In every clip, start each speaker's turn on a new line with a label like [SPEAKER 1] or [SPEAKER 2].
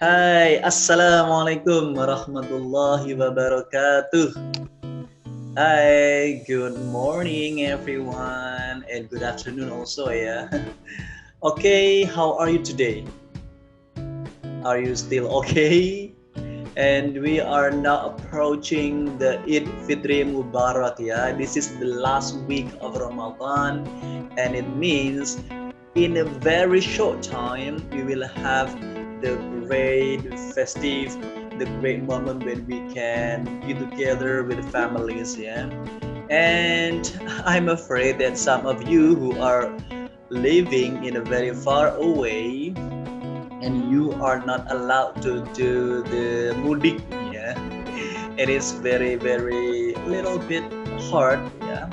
[SPEAKER 1] Hai, Assalamualaikum warahmatullahi wabarakatuh. Hi, good morning everyone, and good afternoon also ya. Okay, how are you today? Are you still okay? And we are now approaching the Eid Fitri Mubarak ya. This is the last week of Ramadan, and it means in a very short time we will have the great festive, the great moment when we can be together with families, yeah. And I'm afraid that some of you who are living in a very far away and you are not allowed to do the mudik, yeah. It is very little bit hard, yeah,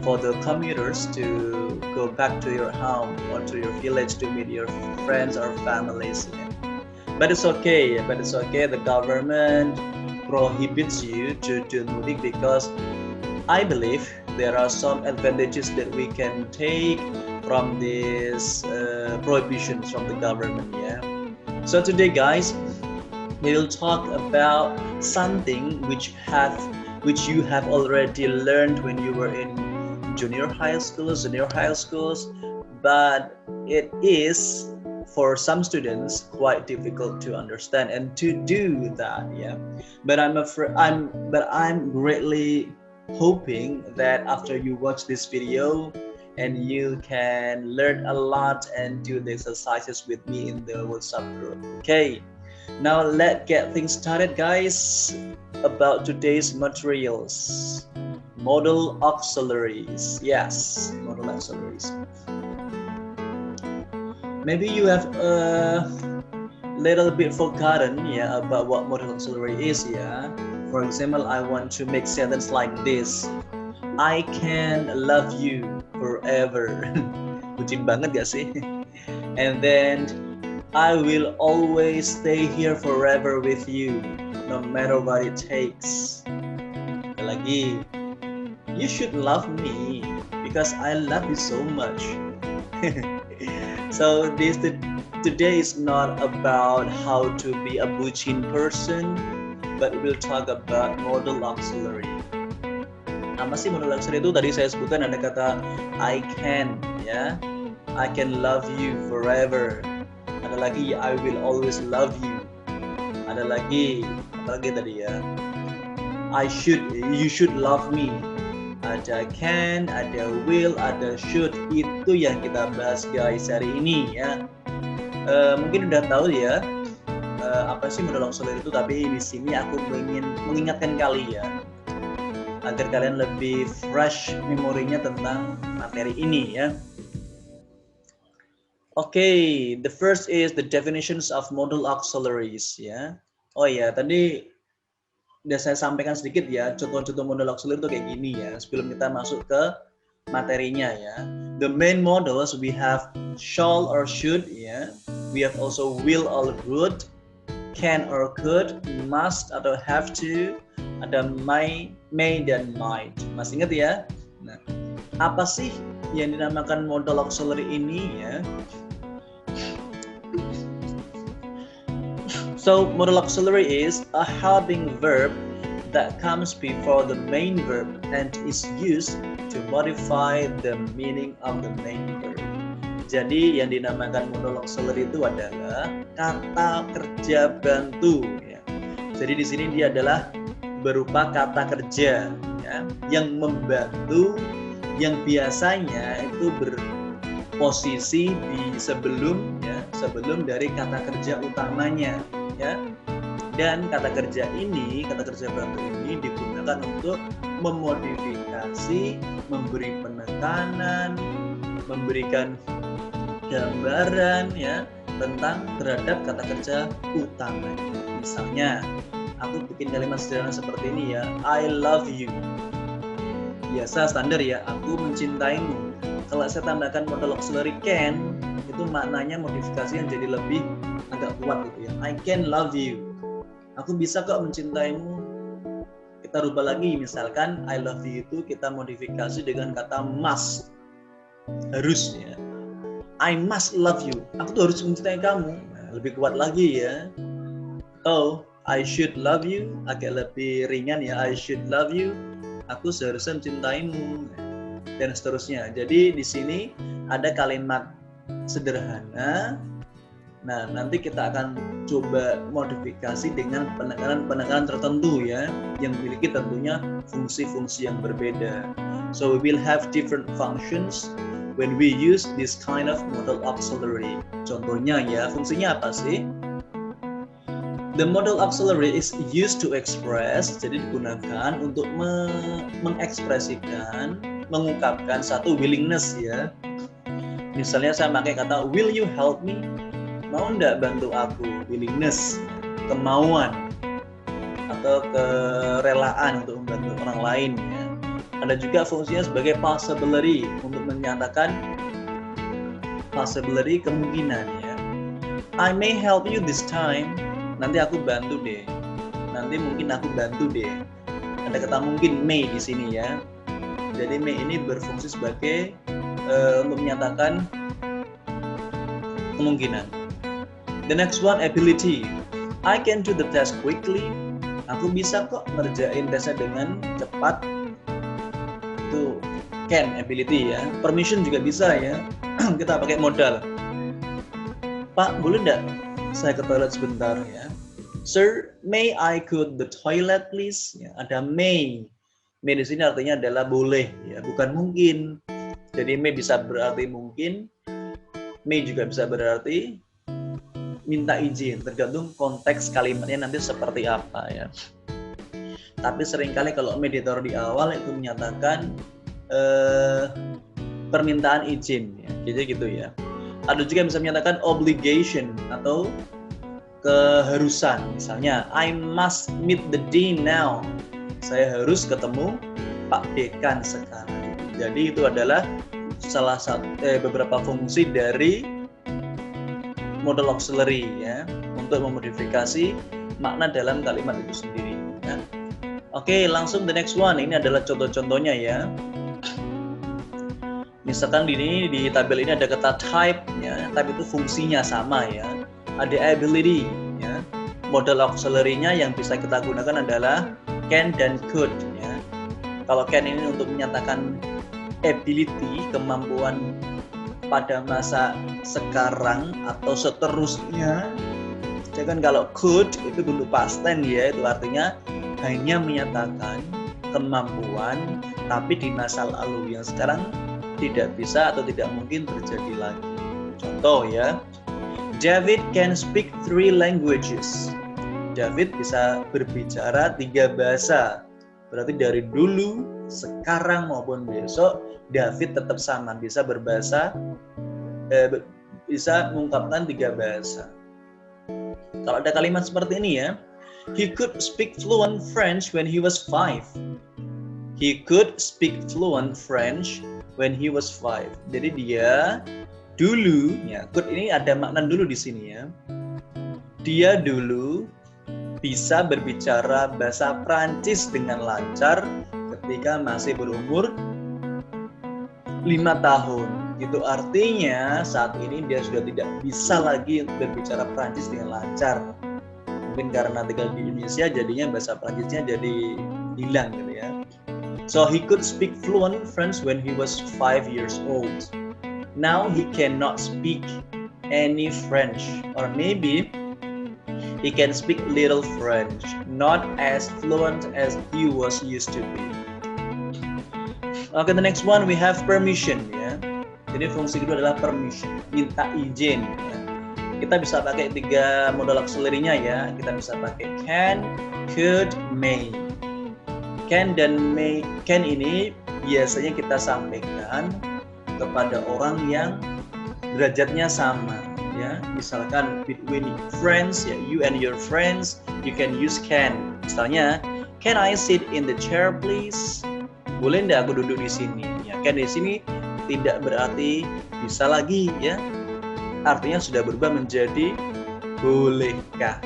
[SPEAKER 1] for the commuters to go back to your home or to your village to meet your friends or families, yeah. But it's okay. The government prohibits you to do mudik because I believe there are some advantages that we can take from these prohibitions from the government. Yeah. So today, guys, we will talk about something which you have already learned when you were in junior high schools, but it is for some students quite difficult to understand and to do that, yeah. But I'm greatly hoping that after you watch this video and you can learn a lot and do the exercises with me in the WhatsApp group. Okay, now let's get things started, guys. About today's materials, model auxiliaries. Yes, model auxiliaries. Maybe you have a little bit forgotten, yeah, about what model auxiliary is, yeah. For example, I want to make sentence like this: I can love you forever. Bucin banget gak sih? And then I will always stay here forever with you, no matter what it takes. Lagi, you should love me because I love you so much. So today is not about how to be a bucin person, but we'll talk about modal auxiliary. Apa sih modal auxiliary itu? Tadi saya sebutkan ada kata I can, ya. I can love you forever. Ada lagi I will always love you. Ada lagi apa lagi tadi ya? You should love me. Ada can, ada will, ada should. Itu yang kita bahas, guys, hari ini ya. Mungkin udah tahu ya apa sih modal auxiliary itu, tapi di sini aku ingin mengingatkan kalian agar kalian lebih fresh memorinya tentang materi ini ya. Okay, the first is the definitions of modal auxiliaries ya. Oh ya, tadi udah saya sampaikan sedikit ya, contoh-contoh modal auxiliary itu kayak gini ya, sebelum kita masuk ke materinya ya. The main modals we have shall or should ya. We have also will or would, can or could, must atau have to, ada may dan might. Masih ingat ya? Nah, apa sih yang dinamakan modal auxiliary ini ya? So, modal auxiliary is a helping verb that comes before the main verb and is used to modify the meaning of the main verb. Jadi, yang dinamakan modal auxiliary itu adalah kata kerja bantu. Ya. Jadi di sini dia adalah berupa kata kerja ya, yang membantu, yang biasanya itu berposisi di sebelum dari kata kerja utamanya. Ya. Dan kata kerja bantu ini digunakan untuk memodifikasi, memberi penekanan, memberikan gambaran ya tentang terhadap kata kerja utamanya. Misalnya, aku bikin kalimat sederhana seperti ini ya, I love you. Biasa standar ya, aku mencintaimu. Kalau saya tambahkan modal auxiliary can, itu maknanya modifikasi yang jadi lebih agak kuat gitu ya. I can love you. Aku bisa kok mencintaimu. kita rubah lagi, misalkan I love you itu kita modifikasi dengan kata must, harus ya. I must love you, aku tuh harus mencintai kamu. Nah, lebih kuat lagi ya. Oh, I should love you, agak lebih ringan ya. I should love you, aku seharusnya mencintaimu, dan seterusnya. Jadi di sini ada kalimat sederhana. Nah, nanti kita akan coba modifikasi dengan penekanan-penekanan tertentu ya, yang memiliki tentunya fungsi-fungsi yang berbeda. So we will have different functions when we use this kind of modal auxiliary. Contohnya ya, fungsinya apa sih? The modal auxiliary is used to express, jadi digunakan untuk mengekspresikan, mengungkapkan satu willingness ya. Misalnya saya pakai kata will you help me? Mau enggak bantu aku? Willingness, kemauan atau kerelaan untuk membantu orang lain ya. Ada juga fungsinya sebagai possibility untuk menyatakan possibility, kemungkinan ya. I may help you this time. Nanti aku bantu deh. Nanti mungkin aku bantu deh. Ada kata mungkin may di sini ya. Jadi may ini berfungsi sebagai untuk menyatakan kemungkinan. The next one, ability. I can do the test quickly. Aku bisa kok ngerjain tesnya dengan cepat. Itu can, ability ya. Permission juga bisa ya. Kita pakai modal. Pak, boleh enggak saya ke toilet sebentar ya? Sir, may I go to the toilet please? Ya, ada may. May di sini artinya adalah boleh ya, bukan mungkin. Jadi may bisa berarti mungkin. May juga bisa berarti minta izin, tergantung konteks kalimatnya nanti seperti apa ya. Tapi seringkali kalau may ditaruh di awal itu menyatakan permintaan izin ya. Jadi gitu ya. Ada juga yang bisa menyatakan obligation atau keharusan. Misalnya I must meet the dean now. Saya harus ketemu Pak Dekan sekarang. Jadi itu adalah salah satu beberapa fungsi dari modal auxiliary ya, untuk memodifikasi makna dalam kalimat itu sendiri ya. Oke, langsung the next one. Ini adalah contoh-contohnya ya. Misalkan di tabel ini ada kata type ya, type itu fungsinya sama ya. Ada ability ya. Modal auxiliary-nya yang bisa kita gunakan adalah can dan could ya. Kalau can ini untuk menyatakan ability, kemampuan pada masa sekarang atau seterusnya. Sedangkan kalau could itu bentuk past tense ya, itu artinya hanya menyatakan kemampuan tapi di masa lalu yang sekarang tidak bisa atau tidak mungkin terjadi lagi. Contoh ya, David can speak 3 languages. David bisa berbicara 3 bahasa. Berarti dari dulu, sekarang maupun besok, David tetap sama, bisa berbahasa, bisa mengungkapkan 3 bahasa. Kalau ada kalimat seperti ini ya, he could speak fluent French when he was 5. He could speak fluent French when he was 5. Jadi dia dulu, ya, could ini ada makna dulu di sini ya. Dia dulu bisa berbicara bahasa Prancis dengan lancar ketika masih berumur 5 tahun. Itu artinya saat ini dia sudah tidak bisa lagi berbicara Prancis dengan lancar. Mungkin karena tinggal di Indonesia jadinya bahasa Prancisnya jadi hilang gitu ya. So he could speak fluent French when he was 5 years old. Now he cannot speak any French, or maybe he can speak little French, not as fluent as he was used to be. Okay, the next one we have permission ya. Jadi fungsi kedua adalah permission, minta izin ya. Kita bisa pakai 3 modal auxiliary-nya ya. Kita bisa pakai can, could, may. Can dan may, can ini biasanya kita sampaikan kepada orang yang derajatnya sama ya. Misalkan between friends ya, you and your friends, you can use can. Misalnya, can I sit in the chair please? Boleh enggak aku duduk di sini? Ya, can di sini tidak berarti bisa lagi ya. Artinya sudah berubah menjadi bolehkah?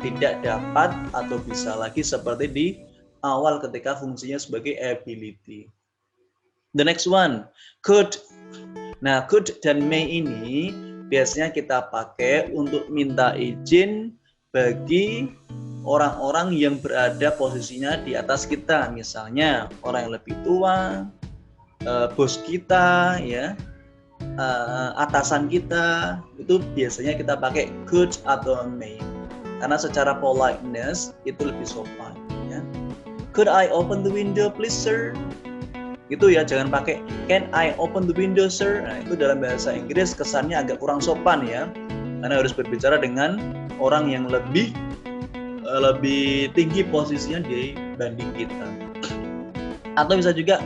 [SPEAKER 1] Tidak dapat atau bisa lagi seperti di awal ketika fungsinya sebagai ability. The next one, could. Nah, could dan may ini biasanya kita pakai untuk minta izin bagi orang-orang yang berada posisinya di atas kita. Misalnya orang yang lebih tua, bos kita, ya, atasan kita, itu biasanya kita pakai could atau may. Karena secara politeness itu lebih sopan. Ya. Could I open the window, please, sir? Itu ya, jangan pakai can I open the window, sir? Nah, itu dalam bahasa Inggris kesannya agak kurang sopan ya. Karena harus berbicara dengan orang yang lebih tinggi posisinya dibanding kita. Atau bisa juga,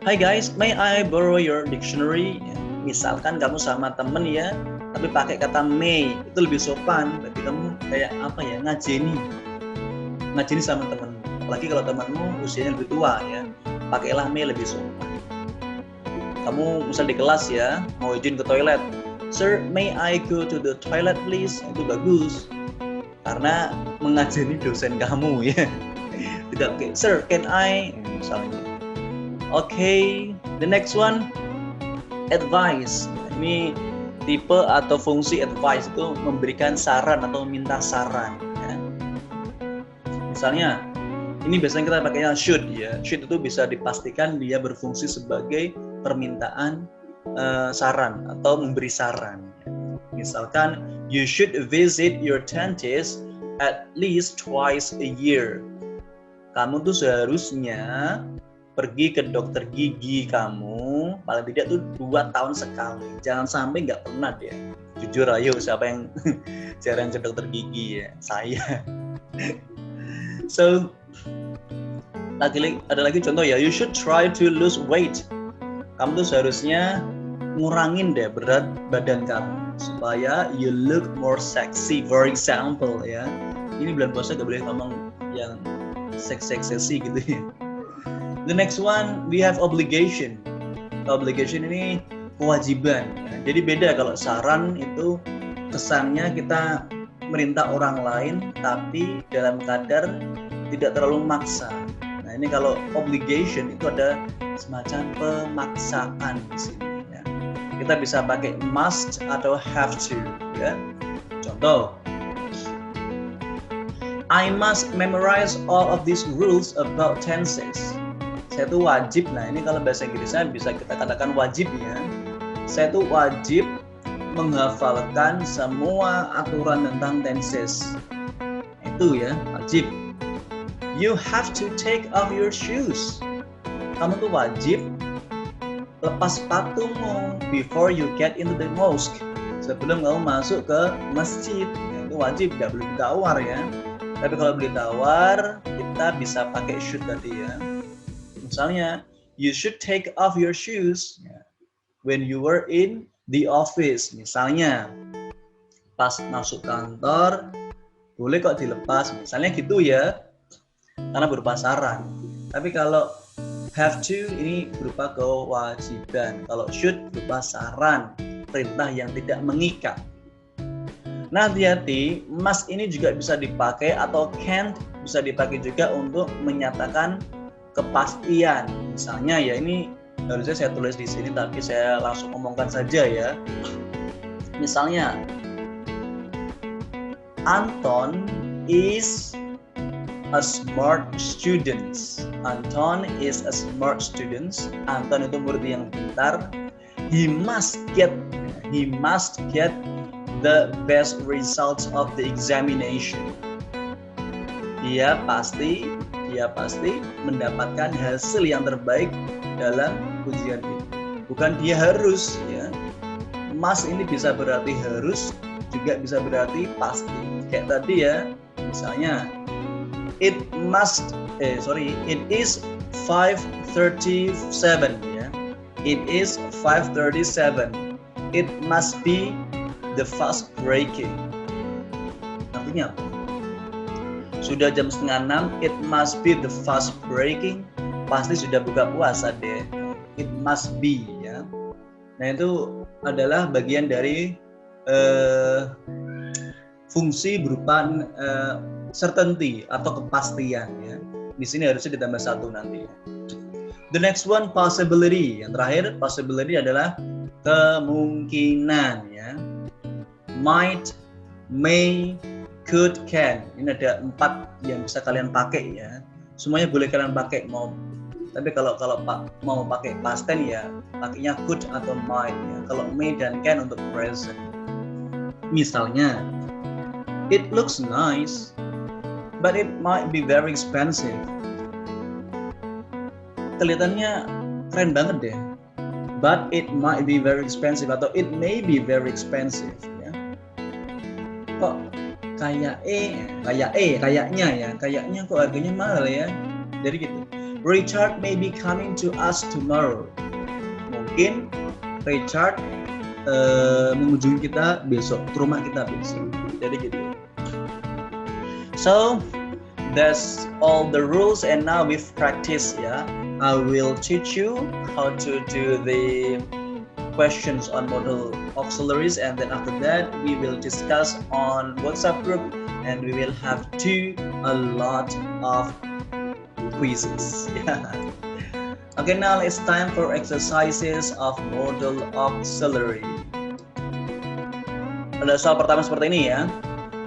[SPEAKER 1] hi guys, may I borrow your dictionary? Ya, misalkan kamu sama temen ya, tapi pakai kata may, itu lebih sopan. Berarti kamu kayak apa ya, ngajeni sama temen. Apalagi kalau temanmu usianya lebih tua ya, pakailah may, lebih sopan. Kamu misal di kelas ya, mau izin ke toilet, sir, may I go to the toilet please? Itu bagus, karena mengajeni dosen kamu ya. Tidak kayak, sir, can I? Misalnya. Okay, the next one, advice. Ini tipe atau fungsi advice itu memberikan saran atau minta saran. Ya. Misalnya, ini biasanya kita pakainya should ya. Should itu bisa dipastikan dia berfungsi sebagai permintaan saran atau memberi saran. Misalkan, you should visit your dentist at least twice a year. Kamu tuh seharusnya pergi ke dokter gigi kamu paling tidak tuh 2 tahun sekali. Jangan sampai nggak pernah deh. Jujur ayo, siapa yang jarang ke dokter gigi ya? Saya. So, ada lagi contoh ya, you should try to lose weight. Kamu tuh seharusnya ngurangin deh berat badan kamu supaya you look more sexy, for example ya. Ini bulan puasa gak boleh ngomong yang seksi gitu ya. The next one, we have obligation. Obligation ini kewajiban ya. Jadi beda, kalau saran itu kesannya kita merintah orang lain tapi dalam kadar tidak terlalu maksa. Nah, ini kalau obligation itu ada semacam pemaksaan di sini ya. Kita bisa pakai must atau have to ya. Contoh, I must memorize all of these rules about tenses. Saya tuh wajib. Nah, ini kalau bahasa Inggrisnya bisa kita katakan wajib ya. Saya tuh wajib menghafalkan semua aturan tentang tenses. Itu ya, wajib. You have to take off your shoes. Kamu tuh wajib lepas sepatumu before you get into the mosque. Sebelum kamu masuk ke masjid. Ya, itu wajib, nggak boleh ditawar ya. Tapi kalau boleh tawar, kita bisa pakai should tadi ya. Misalnya, you should take off your shoes when you were in the office. Misalnya, pas masuk kantor, boleh kok dilepas. Misalnya gitu ya, karena berupa saran. Tapi kalau have to, ini berupa kewajiban. Kalau should berupa saran, perintah yang tidak mengikat. Nah, hati-hati, must ini juga bisa dipakai atau can't bisa dipakai juga untuk menyatakan kepastian. Misalnya ya, ini harusnya saya tulis di sini tapi saya langsung omongkan saja ya. Misalnya, Anton is a smart student. Anton is a smart student. Anton itu murid yang pintar. He must get the best results of the examination. Dia pasti mendapatkan hasil yang terbaik dalam ujian itu. Bukan dia harus ya. Must ini bisa berarti harus, juga bisa berarti pasti. Kayak tadi ya, misalnya it is 5:37 ya. It is 5:37. It must be the fast breaking. Artinya apa? Sudah jam 5:30, it must be the fast breaking. Pasti sudah buka puasa deh. It must be ya. Nah, itu adalah bagian dari fungsi berupa certainty atau kepastian ya. Di sini harusnya ditambah 1 nanti. The next one, possibility. Yang terakhir, possibility adalah kemungkinan ya. Might, may, could, can. Ini ada 4 yang bisa kalian pakai ya. Semuanya boleh kalian pakai, tapi kalau mau pakai past tense ya pakainya could atau might ya. Kalau may dan can untuk present. Misalnya, it looks nice, but it might be very expensive. Kelihatannya keren banget deh, but it might be very expensive atau it may be very expensive ya. Kok kayaknya kok harganya mahal ya. Jadi gitu. Richard may be coming to us tomorrow. Mungkin Richard mengunjungi kita besok, ke rumah kita besok. Jadi gitu. So that's all the rules, and now we've practiced ya. I will teach you how to do the questions on modal auxiliaries, and then after that we will discuss on WhatsApp group, and we will have a lot of quizzes. Okay, now it's time for exercises of modal auxiliary. Ada soal pertama seperti ini ya.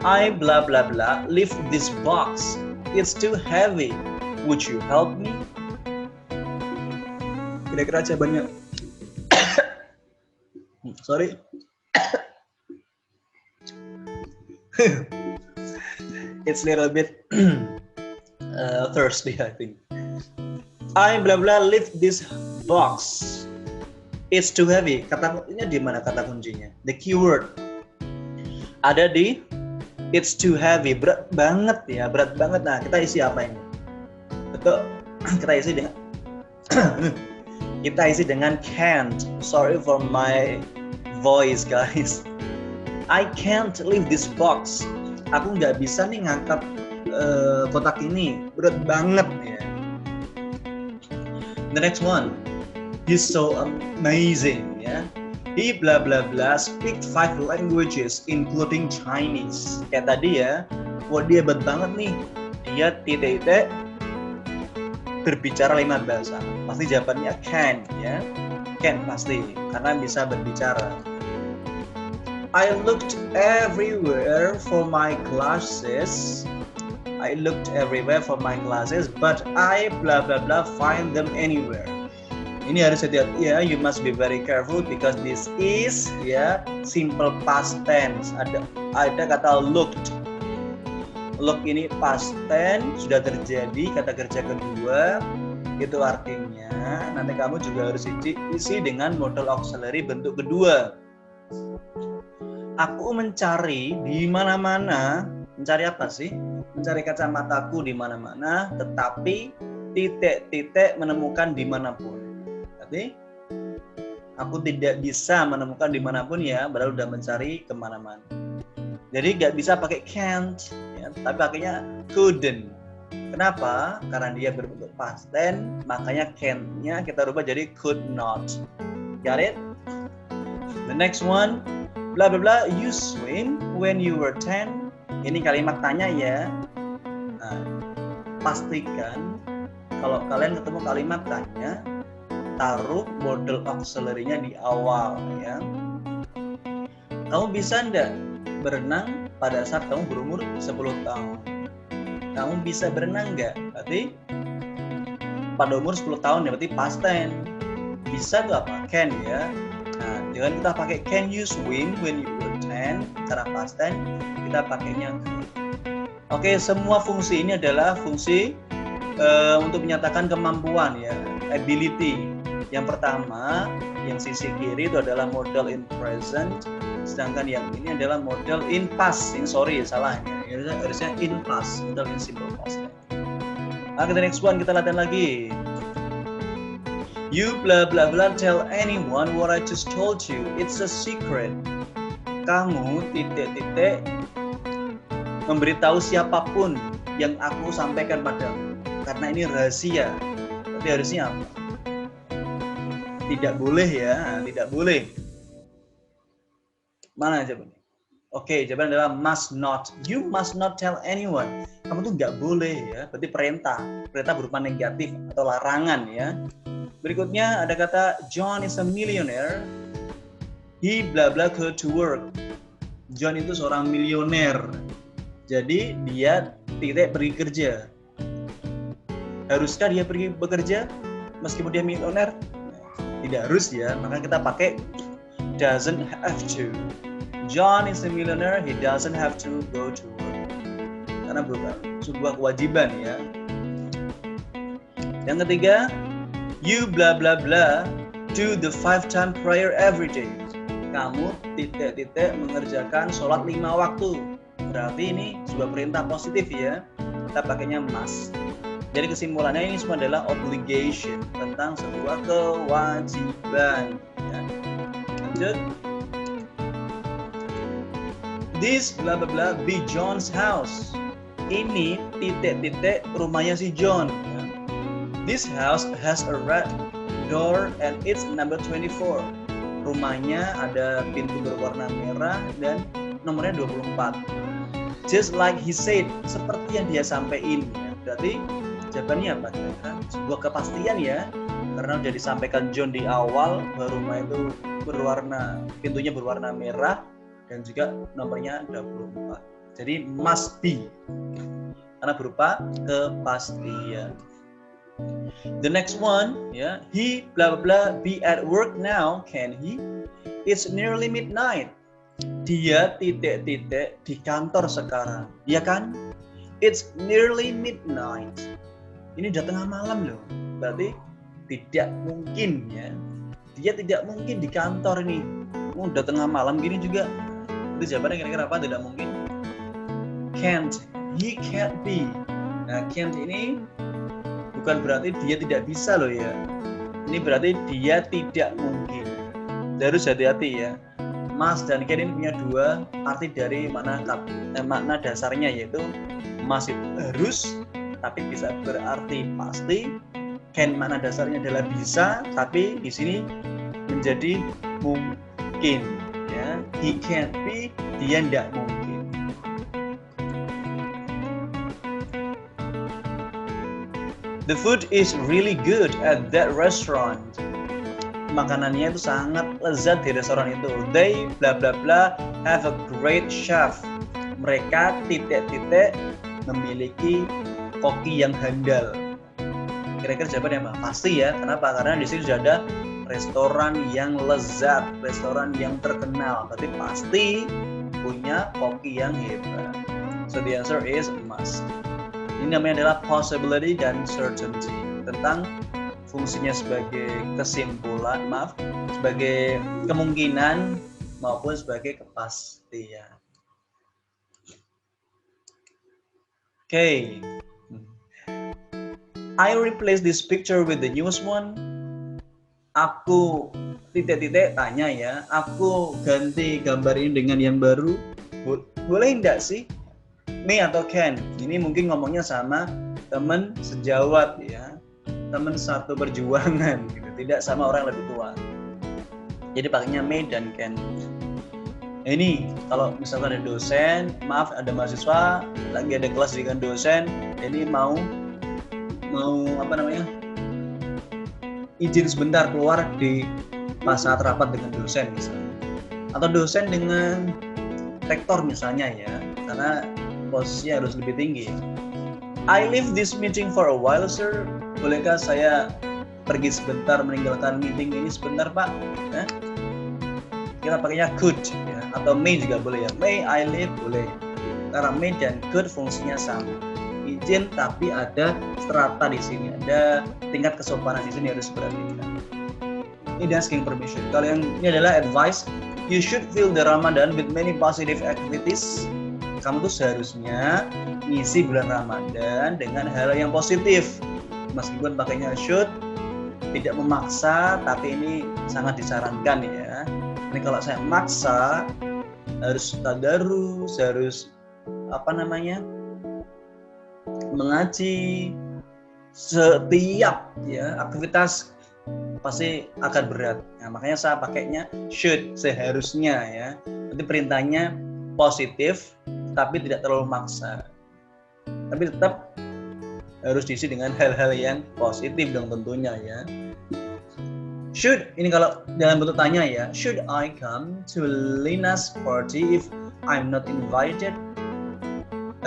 [SPEAKER 1] I blah blah blah lift this box. It's too heavy. Would you help me? Kira-kira jawabannya. Sorry. It's a little bit thirsty, I think. I blah blah lift this box. It's too heavy. Ini di mana kata kuncinya? The keyword ada di it's too heavy. Berat banget ya, berat banget. Nah, kita isi apa ini? Betul. Kita isi dengan can't. Sorry for my voice, guys. I can't lift this box. Aku nggak bisa nih ngangkat kotak ini, berat banget ya. The next one, he's so amazing ya. He blah blah blah speak 5 languages including Chinese. Kayak tadi ya, wah dia hebat banget nih. Dia titik-titik berbicara 5 bahasa. Pasti jawabannya can ya. Can pasti karena bisa berbicara. I looked everywhere for my glasses. I looked everywhere for my glasses, but I blah blah blah find them anywhere. Ini harus hati-hati ya. You must be very careful because this is ya simple past tense. Ada kata looked. Look ini past tense sudah terjadi kata kerja kedua. Itu artinya nanti kamu juga harus isi dengan modal auxiliary bentuk kedua. Aku mencari di mana-mana. Mencari apa sih? Mencari kacamataku di mana-mana, tetapi titik-titik menemukan dimanapun. Berarti aku tidak bisa menemukan dimanapun ya, padahal udah mencari kemana-mana. Jadi nggak bisa pakai can't, ya, tapi pakainya couldn't. Kenapa? Karena dia berbentuk past tense, makanya can't-nya kita rubah jadi could not. Got it? The next one, blah blah blah. You swim when you were 10. Ini kalimat tanya ya. Nah, pastikan kalau kalian ketemu kalimat tanya, taruh modal auxiliary-nya di awal ya. Kamu bisa enggak berenang pada saat kamu berumur 10 tahun? Kamu bisa berenang enggak? Berarti pada umur 10 tahun ya, berarti past tense. Bisa tuh apa? Can ya. Nah, jangan kita pakai can you swim when you were 10 karena past tense, kita pakainya. Oke, semua fungsi ini adalah fungsi untuk menyatakan kemampuan ya, ability. Yang pertama, yang sisi kiri itu adalah modal in present, sedangkan yang ini adalah modal in past. Ini sorry salahnya, harusnya in past, modal in simple past. Oke, the next one kita latihan lagi. You blah blah blah tell anyone what I just told you. It's a secret. Kamu titik-titik memberitahu siapapun yang aku sampaikan padamu. Karena ini rahasia. Tapi harusnya apa? Tidak boleh ya, tidak boleh. Mana jawabannya? Oke, jawaban adalah must not. You must not tell anyone. Kamu tuh nggak boleh ya. Berarti perintah. Perintah berupa negatif atau larangan ya. Berikutnya ada kata John is a millionaire. He bla bla go to work. John itu seorang milioner. Jadi dia tidak pergi kerja. Haruskah dia pergi bekerja meskipun dia milioner? Tidak harus ya. Maka kita pakai doesn't have to. John is a millionaire, he doesn't have to go to work. Karena bukan sebuah kewajiban ya. Yang ketiga, you bla bla bla do the 5-time prayer every day. Kamu titik-titik mengerjakan sholat 5 waktu. Berarti ini sebuah perintah positif ya. Kita pakainya must. Jadi kesimpulannya ini semua adalah obligation, tentang sebuah kewajiban ya. Lanjut. This bla bla bla be John's house. Ini titik-titik rumahnya si John. Ya. This house has a red door and it's number 24. Rumahnya ada pintu berwarna merah dan nomornya 24. Just like he said, seperti yang dia sampaikan. Ya. Berarti jawabannya apa? Sebuah kepastian ya. Karena sudah disampaikan John di awal bahwa rumah itu pintunya berwarna merah dan juga nomornya 24. Jadi must be. Karena berupa kepastian. The next one, ya, he bla bla bla be at work now, can he? It's nearly midnight. Dia titik-titik di kantor sekarang, ya kan? It's nearly midnight. Ini udah tengah malam loh. Berarti tidak mungkin ya. Dia tidak mungkin di kantor ini. Udah tengah malam gini juga. Itu jawabannya kira-kira apa? Tidak mungkin. Can't. He can't be. Nah, can't ini bukan berarti dia tidak bisa loh ya. Ini berarti dia tidak mungkin. Harus hati-hati ya. Must dan can ini punya dua arti dari makna dasarnya, yaitu must itu harus tapi bisa berarti pasti. Can makna dasarnya adalah bisa, tapi di sini menjadi mungkin. Ya, he can't be, dia tidak mungkin. The food is really good at that restaurant. Makanannya itu sangat lezat di restoran itu. They bla bla bla have a great chef. Mereka titik-titik memiliki koki yang handal. Kira-kira jawabannya apa? Pasti ya. Kenapa? Karena di sini sudah ada restoran yang lezat, restoran yang terkenal. Berarti pasti punya koki yang hebat. So the answer is must. Ini namanya adalah possibility dan certainty, tentang fungsinya sebagai kesimpulan, sebagai kemungkinan maupun sebagai kepastian. Okay. I replace this picture with the newest one. Aku titik-titik tanya ya, aku ganti gambar ini dengan yang baru. Boleh enggak sih? May atau can? Ini mungkin ngomongnya sama teman sejawat ya, teman satu perjuangan gitu. Tidak sama orang yang lebih tua. Jadi pakainya may dan can. Ini kalau misalkan ada dosen, ada mahasiswa lagi ada kelas dengan dosen, ini mau izin sebentar keluar di pas saat rapat dengan dosen misalnya, atau dosen dengan rektor misalnya ya, karena posisinya harus lebih tinggi. I leave this meeting for a while, sir. Bolehkah saya pergi sebentar, meninggalkan meeting ini sebentar, Pak? Kita pakainya could ya, atau may juga boleh ya. May I leave boleh. Karena may dan could fungsinya sama. Izin tapi ada strata di sini, ada tingkat kesopanan di sini harus diperhatikan. Ini asking permission. Kalau yang ini adalah advice, you should fill the Ramadan with many positive activities. Kamu tuh seharusnya ngisi bulan Ramadan dengan hal yang positif. Meskipun pakainya should, tidak memaksa, tapi ini sangat disarankan ya. Ini kalau saya maksa, harus tadarus, harus mengaji, setiap ya aktivitas pasti akan berat. Nah, makanya saya pakainya should, seharusnya ya. Nanti perintahnya positif tapi tidak terlalu maksa. Tapi tetap harus diisi dengan hal-hal yang positif dong tentunya ya. Should, ini kalau dalam bentuk tanya ya, should I come to Lina's party if I'm not invited?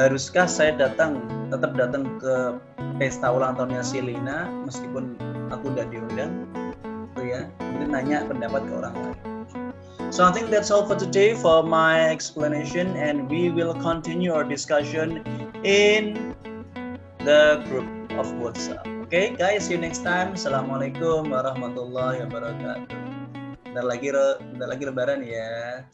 [SPEAKER 1] Haruskah saya tetap datang ke pesta ulang tahunnya si Lina meskipun aku udah diundang? Itu ya, mungkin nanya pendapat ke orang lain. So I think that's all for today for my explanation, and we will continue our discussion in the group of WhatsApp. Okay guys, see you next time. Assalamualaikum warahmatullahi wabarakatuh. Bentar lagi lebaran ya.